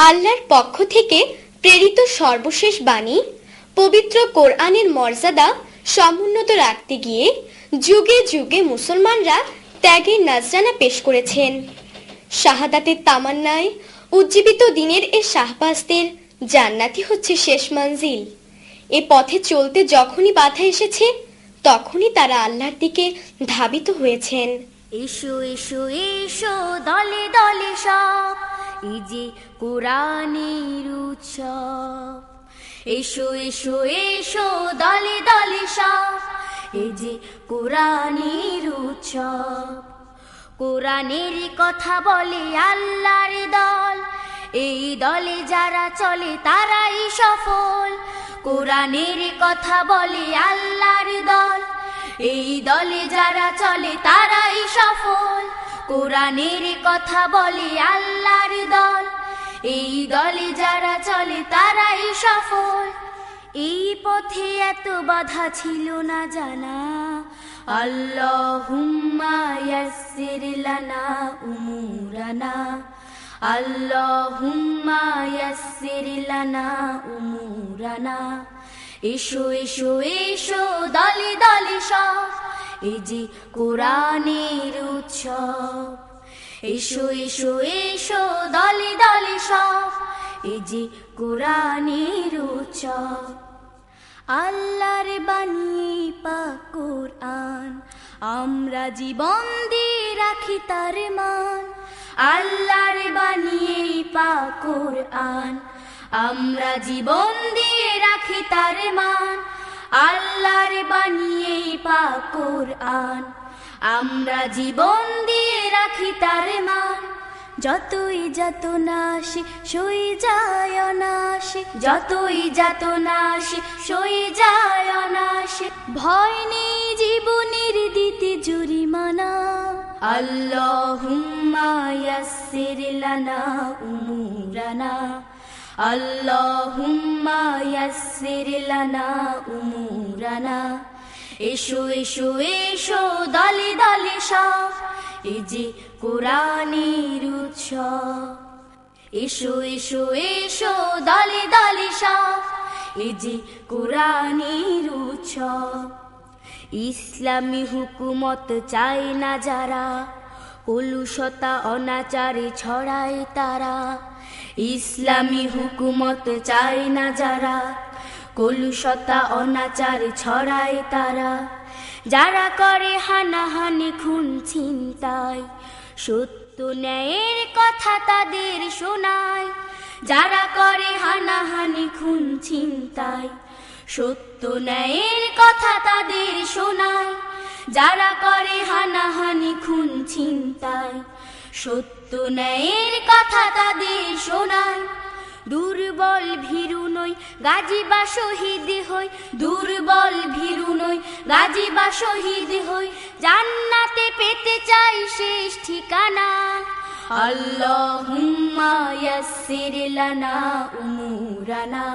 আল্লাহর পক্ষ থেকে প্রেরিত সর্বশেষ বাণী পবিত্র কোরআনের মর্যাদা সমুন্নত রাখতে গিয়ে যুগে যুগে মুসলমানরা ত্যাগের নজরানা পেশ করেছেন। শাহাদাতের তামান্নায় উজ্জীবিত দিনের এ শাহবাজদের জান্নাতি হচ্ছে শেষ মঞ্জিল। এ পথে চলতে যখনই বাধা এসেছে তখনই তারা আল্লাহর দিকে ধাবিত হয়েছেন। এসো এসো এসো দলে দলে সব, এই যে কোরআনের উৎসব। এসো এসো এসো দলে দলে সব, এই যে কোরআনের উৎসব। কোরআনের কথা বলে আল্লাহর দল, এই দলে যারা চলে তারাই সফল। কোরআনের কথা বলে আল্লাহর দল, এই দলে যারা চলে তারাই সফল। কোরআনের কথা বলে আল্লাহর দল, এই দলে যারা চলে তারাই সফল। এই পথে এত বাধা ছিল না জানা, আল্লাহুম্মা ইয়াসসির লানা উমুরানা, আল্লাহুম্মা ইয়াসসির লানা উমুরানা। এসো এসো এসো দলে দলে সব, এই যে কোরআনের উৎসব। এসো এসো এসো দলে দলে সব, এই যে কোরআনের উৎসব। আল্লাহর বাণী পাক কোরআন, আমরা জীবন দিয়ে রাখি তার মান। আল্লাহর বাণী পাক কোরআন, আমরা জীবন দিয়ে রাখি তার মান। আল্লাহর বাণী পাক কোরআন, আমরা জীবন দিয়ে রাখি তার মান। যতই যাতনা আসে সই যায় অনায়াসে, যতই যাতনা আসে সই যায় অনায়াসে। ভয় নেই জীবনের দিতে জরিমানা, আল্লাহুম্মা ইয়াসসির লানা উমুরানা, আল্লাহুম্মা ইয়াসসির লানা উমুরানা। এসো এসো এসো দলে দলে সব, এই যে কোরআনের উৎসব। এসো এসো এসো দলে দলে সব, এই যে কোরআনের উৎসব। ইসলামী হুকুমত চায় না যারা, কলুষতা অনাচারে ছড়ায় তারা। ইসলামী হুকুমত চায় না যারা, কলুষতা অনাচারে ছড়ায় তারা। যারা করে হানাহানি খুন ছিনতাই, সত্য ন্যায়ের কথা তাদের শোনায়। যারা করে হানাহানি খুন ছিনতাই, সত্য ন্যায়ের কথা তাদের শোনায়। যারা করে হানাহানি খুন ছিনতাই, সত্য ন্যায়ের কথা তাদের শোনায়। দুর্বল ভীরু নই গাজী বা শহীদ হই, দুর্বল ভীরু নই গাজী বা শহীদ হই। জান্নাতে পেতে চাই শেষ ঠিকানা, আল্লাহুম্মা ইয়াসসির লানা উমুরানা,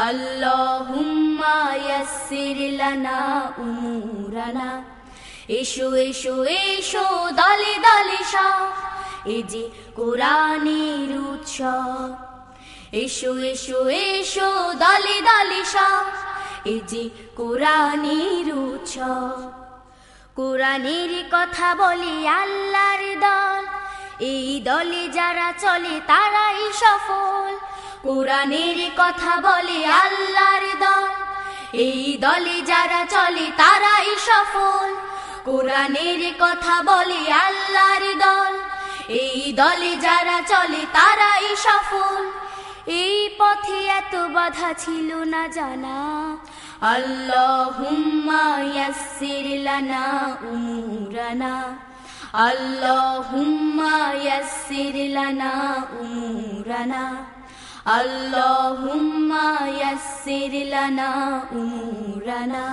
আল্লাহুম্মা ইয়াসসির লানা উমুরানা। এসো এসো এসো দলে দলে সব, এই যে কোরআনের উৎসব। এসো এসো এসো দলে দলে সব, এই যে কোরআনের উৎসব। কোরআনের কথা বলে আল্লাহর দল, এই দলে যারা চলে তারাই সফল। কোরআনের কথা বলে আল্লাহর দল, এই দলে যারা চলে তারাই সফল। কোরআনের কথা বলে আল্লাহর দল, এই দলে যারা চলে তারাই সফল। এই পথে এত বাধা ছিল না জানা, আল্লাহুম্মা ইয়াসসির লানা উমুরানা, আল্লাহুম্মা ইয়াসসির লানা উমুরানা, আল্লাহুম্মা ইয়াসসির লানা উমুরানা।